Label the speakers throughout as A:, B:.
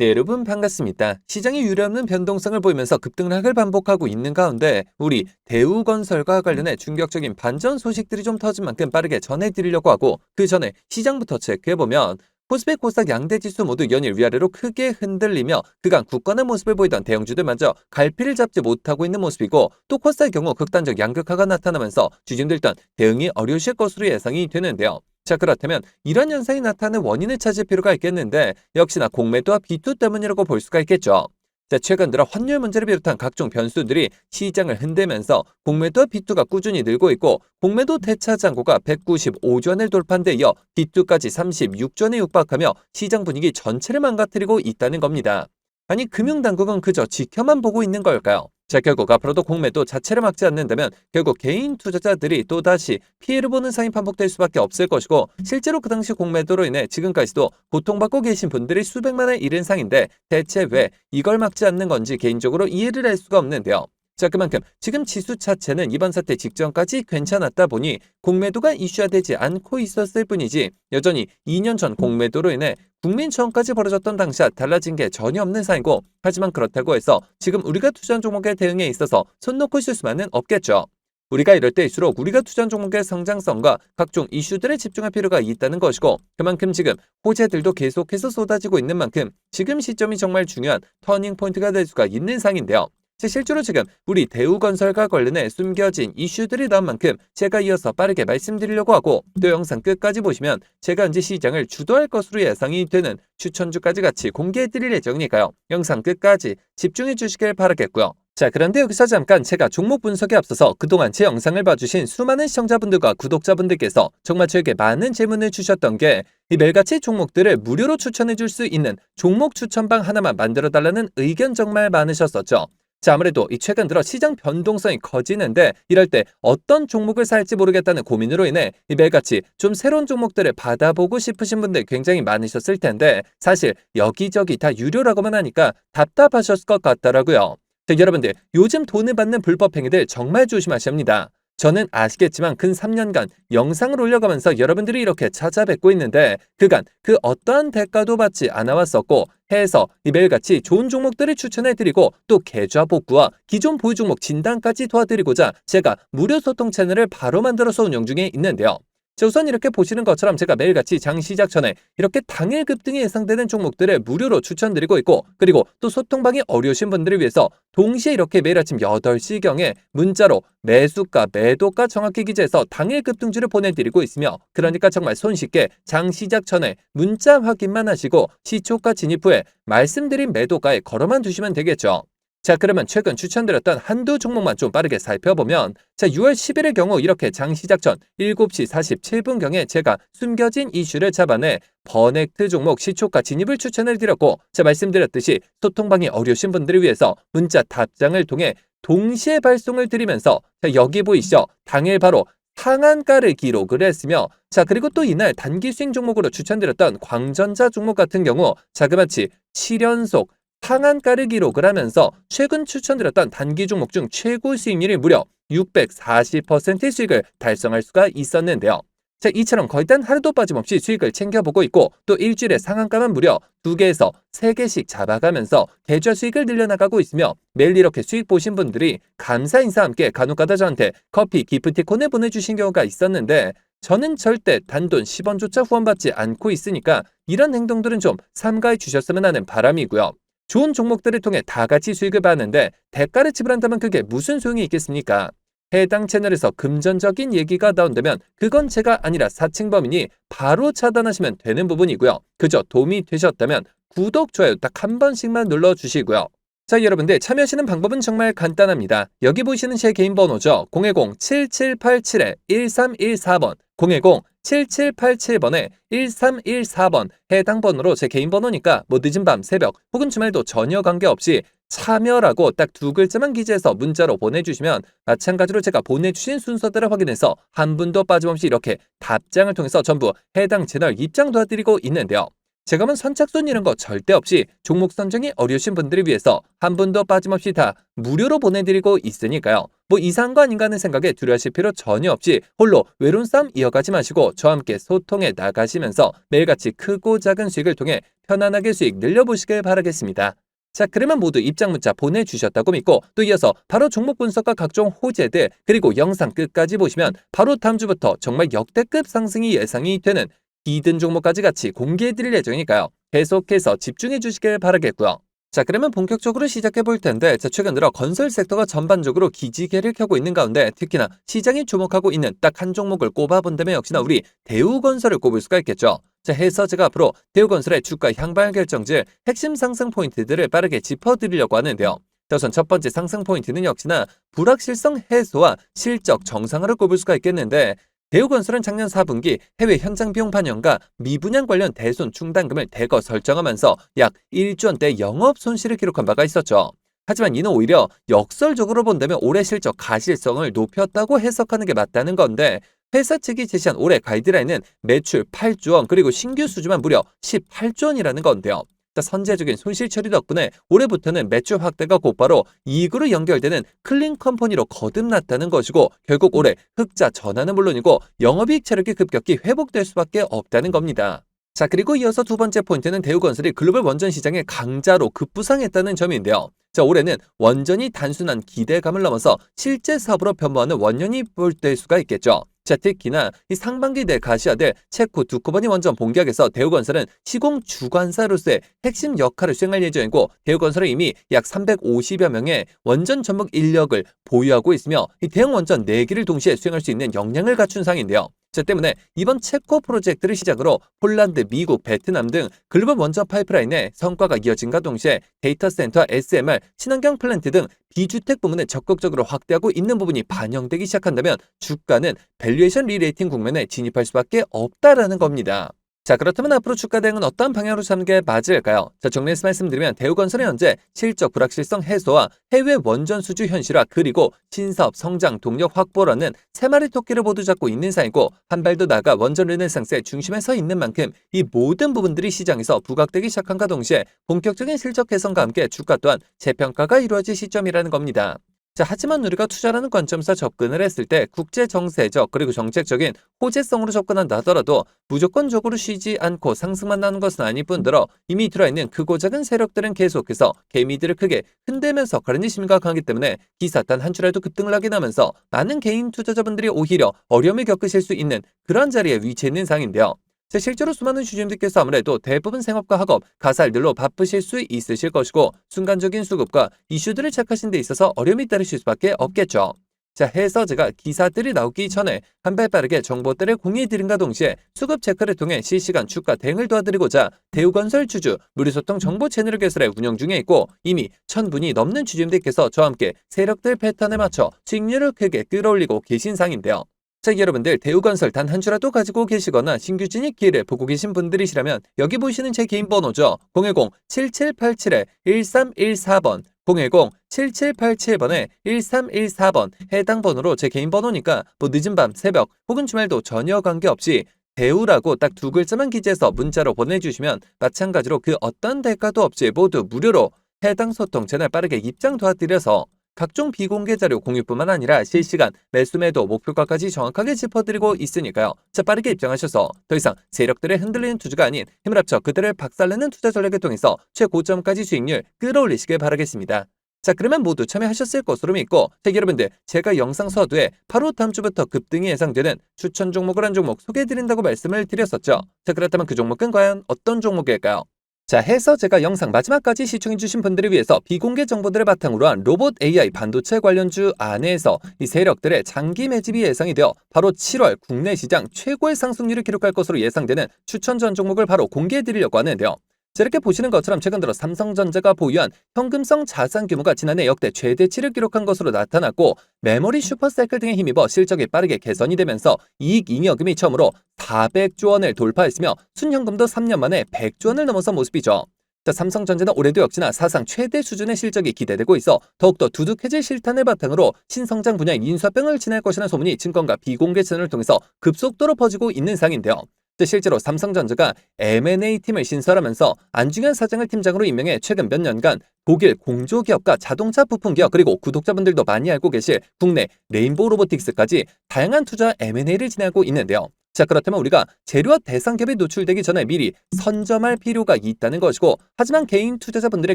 A: 네, 여러분 반갑습니다. 시장이 유례없는 변동성을 보이면서 급등락을 반복하고 있는 가운데 우리 대우건설과 관련해 충격적인 반전 소식들이 좀 터진 만큼 빠르게 전해드리려고 하고 그 전에 시장부터 체크해보면 코스피 코스닥 양대지수 모두 연일 위아래로 크게 흔들리며 그간 굳건한 모습을 보이던 대형주들마저 갈피를 잡지 못하고 있는 모습이고 또 코스닥의 경우 극단적 양극화가 나타나면서 주중들 또한 대응이 어려우실 것으로 예상이 되는데요. 자, 그렇다면 이런 현상이 나타나는 원인을 찾을 필요가 있겠는데 역시나 공매도와 비투 때문이라고 볼 수가 있겠죠. 자, 최근 들어 환율 문제를 비롯한 각종 변수들이 시장을 흔들면서 공매도와 비투가 꾸준히 늘고 있고 공매도 대차 잔고가 195조 원을 돌파한 데 이어 비투까지 36조 원에 육박하며 시장 분위기 전체를 망가뜨리고 있다는 겁니다. 아니, 금융당국은 그저 지켜만 보고 있는 걸까요? 자, 결국 앞으로도 공매도 자체를 막지 않는다면 결국 개인 투자자들이 또다시 피해를 보는 상황이 반복될 수밖에 없을 것이고 실제로 그 당시 공매도로 인해 지금까지도 고통받고 계신 분들이 수백만에 이른 상인데 대체 왜 이걸 막지 않는 건지 개인적으로 이해를 할 수가 없는데요. 자, 그만큼 지금 지수 자체는 이번 사태 직전까지 괜찮았다 보니 공매도가 이슈화되지 않고 있었을 뿐이지 여전히 2년 전 공매도로 인해 국민청원까지 벌어졌던 당시와 달라진 게 전혀 없는 상이고 하지만 그렇다고 해서 지금 우리가 투자한 종목의 대응에 있어서 손 놓고 있을 수만은 없겠죠. 우리가 이럴 때일수록 우리가 투자한 종목의 성장성과 각종 이슈들에 집중할 필요가 있다는 것이고 그만큼 지금 호재들도 계속해서 쏟아지고 있는 만큼 지금 시점이 정말 중요한 터닝포인트가 될 수가 있는 상인데요. 실제로 지금 우리 대우건설과 관련해 숨겨진 이슈들이 나온 만큼 제가 이어서 빠르게 말씀드리려고 하고 또 영상 끝까지 보시면 제가 언제 시장을 주도할 것으로 예상이 되는 추천주까지 같이 공개해드릴 예정이니까요. 영상 끝까지 집중해 주시길 바라겠고요. 자, 그런데 여기서 잠깐 제가 종목 분석에 앞서서 그동안 제 영상을 봐주신 수많은 시청자분들과 구독자분들께서 정말 저에게 많은 질문을 주셨던 게 이 매일같이 종목들을 무료로 추천해 줄 수 있는 종목 추천방 하나만 만들어 달라는 의견 정말 많으셨었죠. 자, 아무래도 이 최근 들어 시장 변동성이 커지는데 이럴 때 어떤 종목을 살지 모르겠다는 고민으로 인해 이 매일같이 좀 새로운 종목들을 받아보고 싶으신 분들 굉장히 많으셨을 텐데 사실 여기저기 다 유료라고만 하니까 답답하셨을 것 같더라고요. 자, 여러분들 요즘 돈을 받는 불법 행위들 정말 조심하셔야 합니다. 저는 아시겠지만 근 3년간 영상을 올려가면서 여러분들이 이렇게 찾아뵙고 있는데 그간 그 어떠한 대가도 받지 않아 왔었고 해서 이 매일같이 좋은 종목들을 추천해드리고 또 계좌 복구와 기존 보유 종목 진단까지 도와드리고자 제가 무료 소통 채널을 바로 만들어서 운영 중에 있는데요. 자, 우선 이렇게 보시는 것처럼 제가 매일같이 장 시작 전에 이렇게 당일 급등이 예상되는 종목들을 무료로 추천드리고 있고 그리고 또 소통방이 어려우신 분들을 위해서 동시에 이렇게 매일 아침 8시경에 문자로 매수가 매도가 정확히 기재해서 당일 급등주를 보내드리고 있으며 그러니까 정말 손쉽게 장 시작 전에 문자 확인만 하시고 시초가 진입 후에 말씀드린 매도가에 걸어만 두시면 되겠죠. 자, 그러면 최근 추천드렸던 한두 종목만 좀 빠르게 살펴보면 자, 6월 10일의 경우 이렇게 장 시작 전 7시 47분경에 제가 숨겨진 이슈를 잡아내 버넥트 종목 시초가 진입을 추천을 드렸고 자, 말씀드렸듯이 소통방이 어려우신 분들을 위해서 문자 답장을 통해 동시에 발송을 드리면서 자, 여기 보이시죠? 당일 바로 상한가를 기록을 했으며 자, 그리고 또 이날 단기 수익 종목으로 추천드렸던 광전자 종목 같은 경우 자그마치 7연속 상한가를 기록을 하면서 최근 추천드렸던 단기 종목 중 최고 수익률이 무려 640%의 수익을 달성할 수가 있었는데요. 자, 이처럼 거의 단 하루도 빠짐없이 수익을 챙겨보고 있고 또 일주일에 상한가만 무려 2개에서 3개씩 잡아가면서 계좌 수익을 늘려나가고 있으며 매일 이렇게 수익 보신 분들이 감사 인사와 함께 간혹가다 저한테 커피 기프티콘을 보내주신 경우가 있었는데 저는 절대 단돈 10원조차 후원받지 않고 있으니까 이런 행동들은 좀 삼가해 주셨으면 하는 바람이고요. 좋은 종목들을 통해 다 같이 수익을 받는데 대가를 지불한다면 그게 무슨 소용이 있겠습니까? 해당 채널에서 금전적인 얘기가 나온다면 그건 제가 아니라 사칭범이니 바로 차단하시면 되는 부분이고요. 그저 도움이 되셨다면 구독, 좋아요 딱 한 번씩만 눌러주시고요. 자, 여러분들 참여하시는 방법은 정말 간단합니다. 여기 보시는 제 개인 번호죠. 010-7787-1314번 010-7787번에 1314번 해당 번호로 제 개인 번호니까 뭐 늦은 밤, 새벽 혹은 주말도 전혀 관계없이 참여라고 딱 두 글자만 기재해서 문자로 보내주시면 마찬가지로 제가 보내주신 순서대로 확인해서 한 분도 빠짐없이 이렇게 답장을 통해서 전부 해당 채널 입장 도와드리고 있는데요. 제가 선착순 이런 거 절대 없이 종목 선정이 어려우신 분들을 위해서 한 분도 빠짐없이 다 무료로 보내드리고 있으니까요. 뭐 이상한 거 아닌가 하는 생각에 두려워하실 필요 전혀 없이 홀로 외로운 싸움 이어가지 마시고 저와 함께 소통해 나가시면서 매일같이 크고 작은 수익을 통해 편안하게 수익 늘려보시길 바라겠습니다. 자, 그러면 모두 입장 문자 보내주셨다고 믿고 또 이어서 바로 종목 분석과 각종 호재들 그리고 영상 끝까지 보시면 바로 다음 주부터 정말 역대급 상승이 예상이 되는 히든 종목까지 같이 공개해드릴 예정이니까요. 계속해서 집중해 주시길 바라겠고요. 자, 그러면 본격적으로 시작해 볼 텐데 최근 들어 건설 섹터가 전반적으로 기지개를 켜고 있는 가운데 특히나 시장이 주목하고 있는 딱 한 종목을 꼽아본다면 역시나 우리 대우건설을 꼽을 수가 있겠죠. 자, 해서 제가 앞으로 대우건설의 주가 향방 결정지 핵심 상승 포인트들을 빠르게 짚어드리려고 하는데요. 자, 우선 첫 번째 상승 포인트는 역시나 불확실성 해소와 실적 정상화를 꼽을 수가 있겠는데 대우건설은 작년 4분기 해외 현장 비용 반영과 미분양 관련 대손 충당금을 대거 설정하면서 약 1조 원대 영업 손실을 기록한 바가 있었죠. 하지만 이는 오히려 역설적으로 본다면 올해 실적 가실성을 높였다고 해석하는 게 맞다는 건데 회사 측이 제시한 올해 가이드라인은 매출 8조 원 그리고 신규 수주만 무려 18조 원이라는 건데요. 선제적인 손실 처리 덕분에 올해부터는 매출 확대가 곧바로 이익으로 연결되는 클린 컴퍼니로 거듭났다는 것이고 결국 올해 흑자 전환은 물론이고 영업이익 체력이 급격히 회복될 수밖에 없다는 겁니다. 자, 그리고 이어서 두 번째 포인트는 대우건설이 글로벌 원전 시장의 강자로 급부상했다는 점인데요. 자, 올해는 원전이 단순한 기대감을 넘어서 실제 사업으로 변모하는 원년이 볼될 수가 있겠죠. 자, 특히나 이 상반기 내 가시화될 체코 두코바니 원전 본격에서 대우건설은 시공 주관사로서의 핵심 역할을 수행할 예정이고 대우건설은 이미 약 350여 명의 원전 전문 인력을 보유하고 있으며 이 대형 원전 4기를 동시에 수행할 수 있는 역량을 갖춘 상인데요. 자, 때문에 이번 체코 프로젝트를 시작으로 폴란드, 미국, 베트남 등 글로벌 원전 파이프라인의 성과가 이어진과 동시에 데이터 센터, SMR, 친환경 플랜트 등 비주택 부문을 적극적으로 확대하고 있는 부분이 반영되기 시작한다면 주가는 밸류에이션 리레이팅 국면에 진입할 수밖에 없다라는 겁니다. 자, 그렇다면 앞으로 주가 대응은 어떤 방향으로 잡는 게 맞을까요? 자, 정리해서 말씀드리면 대우건설은 현재 실적 불확실성 해소와 해외 원전 수주 현실화 그리고 신사업 성장 동력 확보라는 세 마리 토끼를 모두 잡고 있는 상이고 한 발도 나가 원전 르네상스의 중심에 서 있는 만큼 이 모든 부분들이 시장에서 부각되기 시작한과 동시에 본격적인 실적 개선과 함께 주가 또한 재평가가 이루어질 시점이라는 겁니다. 자, 하지만 우리가 투자라는 관점에서 접근을 했을 때 국제 정세적 그리고 정책적인 호재성으로 접근한다 하더라도 무조건적으로 쉬지 않고 상승만 나는 것은 아닐 뿐더러 이미 들어있는 크고 작은 세력들은 계속해서 개미들을 크게 흔들면서 거래는 심각하기 때문에 기사 단 한 줄에도 급등을 하게 나면서 많은 개인 투자자분들이 오히려 어려움을 겪으실 수 있는 그런 자리에 위치해 있는 상인데요. 실제로 수많은 주주님들께서 아무래도 대부분 생업과 학업, 가사일들로 바쁘실 수 있으실 것이고 순간적인 수급과 이슈들을 체크하신 데 있어서 어려움이 따르실 수밖에 없겠죠. 자, 해서 제가 기사들이 나오기 전에 한 발 빠르게 정보들을 공유해드린과 동시에 수급 체크를 통해 실시간 주가 대응을 도와드리고자 대우건설 주주 무료소통 정보 채널을 개설해 운영 중에 있고 이미 1000분이 넘는 주주님들께서 저와 함께 세력들 패턴에 맞춰 수익률을 크게 끌어올리고 계신 상인데요. 자, 여러분들 대우건설 단 한 주라도 가지고 계시거나 신규 진입 기회를 보고 계신 분들이시라면 여기 보시는 제 개인 번호죠. 010-7787-1314번 010-7787번에 1314번 해당 번호로 제 개인 번호니까 뭐 늦은 밤, 새벽 혹은 주말도 전혀 관계없이 대우라고 딱 두 글자만 기재해서 문자로 보내주시면 마찬가지로 그 어떤 대가도 없이 모두 무료로 해당 소통 채널 빠르게 입장 도와드려서 각종 비공개 자료 공유뿐만 아니라 실시간 매수 매도 목표가까지 정확하게 짚어드리고 있으니까요. 자, 빠르게 입장하셔서 더 이상 세력들의 흔들리는 투자가 아닌 힘을 합쳐 그들을 박살내는 투자 전략을 통해서 최고점까지 수익률 끌어올리시길 바라겠습니다. 자, 그러면 모두 참여하셨을 것으로 믿고 여러분들 제가 영상 서두에 바로 다음 주부터 급등이 예상되는 추천 종목을 한 종목 소개해드린다고 말씀을 드렸었죠. 자, 그렇다면 그 종목은 과연 어떤 종목일까요? 자, 해서 제가 영상 마지막까지 시청해주신 분들을 위해서 비공개 정보들을 바탕으로 한 로봇 AI 반도체 관련주 안에서 이 세력들의 장기 매집이 예상이 되어 바로 7월 국내 시장 최고의 상승률을 기록할 것으로 예상되는 추천 전 종목을 바로 공개해드리려고 하는데요. 자, 이렇게 보시는 것처럼 최근 들어 삼성전자가 보유한 현금성 자산 규모가 지난해 역대 최대치를 기록한 것으로 나타났고 메모리 슈퍼사이클 등에 힘입어 실적이 빠르게 개선이 되면서 이익 잉여금이 처음으로 400조 원을 돌파했으며 순현금도 3년 만에 100조 원을 넘어선 모습이죠. 자, 삼성전자는 올해도 역시나 사상 최대 수준의 실적이 기대되고 있어 더욱더 두둑해질 실탄을 바탕으로 신성장 분야의 인수합병을 지낼 것이라는 소문이 증권가 비공개 채널을 통해서 급속도로 퍼지고 있는 상인데요. 실제로 삼성전자가 M&A 팀을 신설하면서 안중현 사장을 팀장으로 임명해 최근 몇 년간 독일 공조기업과 자동차 부품기업 그리고 구독자분들도 많이 알고 계실 국내 레인보우 로보틱스까지 다양한 투자 M&A를 진행하고 있는데요. 자, 그렇다면 우리가 재료와 대상 기업이 노출되기 전에 미리 선점할 필요가 있다는 것이고, 하지만 개인 투자자분들의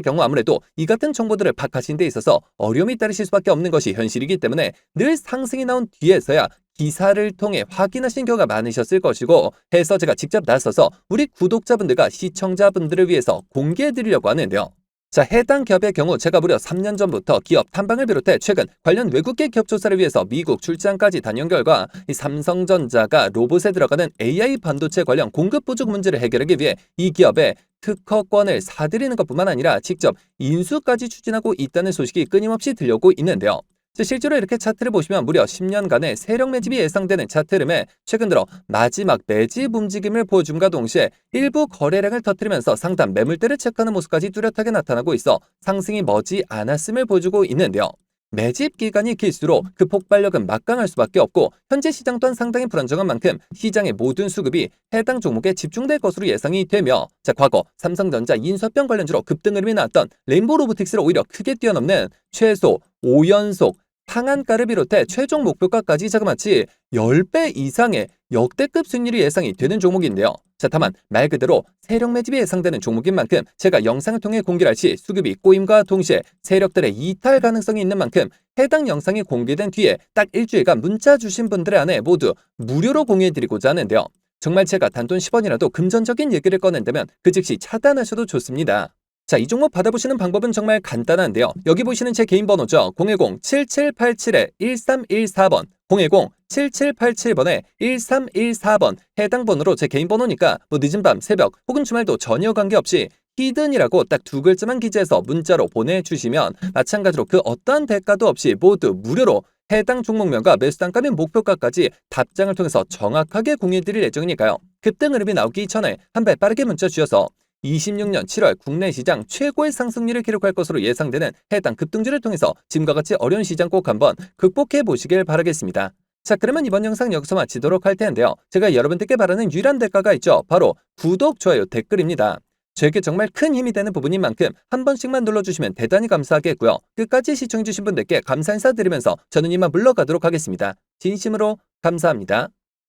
A: 경우 아무래도 이 같은 정보들을 파악하시는 데 있어서 어려움이 따르실 수밖에 없는 것이 현실이기 때문에 늘 상승이 나온 뒤에서야 기사를 통해 확인하신 경우가 많으셨을 것이고, 해서 제가 직접 나서서 우리 구독자분들과 시청자분들을 위해서 공개해드리려고 하는데요. 자, 해당 기업의 경우 제가 무려 3년 전부터 기업 탐방을 비롯해 최근 관련 외국계 기업 조사를 위해서 미국 출장까지 다녀온 결과 이 삼성전자가 로봇에 들어가는 AI 반도체 관련 공급 부족 문제를 해결하기 위해 이 기업에 특허권을 사들이는 것뿐만 아니라 직접 인수까지 추진하고 있다는 소식이 끊임없이 들려오고 있는데요. 실제로 이렇게 차트를 보시면 무려 10년간의 세력 매집이 예상되는 차트 흐름에 최근 들어 마지막 매집 움직임을 보여줌과 동시에 일부 거래량을 터뜨리면서 상단 매물대를 체크하는 모습까지 뚜렷하게 나타나고 있어 상승이 머지 않았음을 보여주고 있는데요. 매집 기간이 길수록 그 폭발력은 막강할 수밖에 없고, 현재 시장 또한 상당히 불안정한 만큼 시장의 모든 수급이 해당 종목에 집중될 것으로 예상이 되며, 과거 삼성전자 인수합병 관련주로 급등 흐름이 나왔던 레인보우 로보틱스를 오히려 크게 뛰어넘는 최소 5연속 상한가를 비롯해 최종 목표가까지 자그마치 10배 이상의 역대급 수익률이 예상이 되는 종목인데요. 다만 말 그대로 세력 매집이 예상되는 종목인 만큼 제가 영상을 통해 공개할 시 수급이 꼬임과 동시에 세력들의 이탈 가능성이 있는 만큼 해당 영상이 공개된 뒤에 딱 일주일간 문자 주신 분들의 안에 모두 무료로 공유해드리고자 하는데요. 정말 제가 단돈 10원이라도 금전적인 얘기를 꺼낸다면 그 즉시 차단하셔도 좋습니다. 자, 이 종목 받아보시는 방법은 정말 간단한데요. 여기 보시는 제 개인 번호죠. 010-7787-1314번 010-7787번에 1314번 해당 번호로 제 개인 번호니까 늦은 밤, 새벽 혹은 주말도 전혀 관계없이 히든이라고 딱 두 글자만 기재해서 문자로 보내주시면 마찬가지로 그 어떠한 대가도 없이 모두 무료로 해당 종목명과 매수 단가 및 목표가까지 답장을 통해서 정확하게 공유해드릴 예정이니까요. 급등 흐름이 나오기 전에 한 발 빠르게 문자 주셔서 26년 7월 국내 시장 최고의 상승률을 기록할 것으로 예상되는 해당 급등주를 통해서 지금과 같이 어려운 시장 꼭 한번 극복해 보시길 바라겠습니다. 자, 그러면 이번 영상 여기서 마치도록 할 텐데요. 제가 여러분들께 바라는 유일한 대가가 있죠. 바로 구독, 좋아요, 댓글입니다. 저에게 정말 큰 힘이 되는 부분인 만큼 한 번씩만 눌러주시면 대단히 감사하겠고요. 끝까지 시청해주신 분들께 감사 인사드리면서 저는 이만 물러가도록 하겠습니다. 진심으로 감사합니다.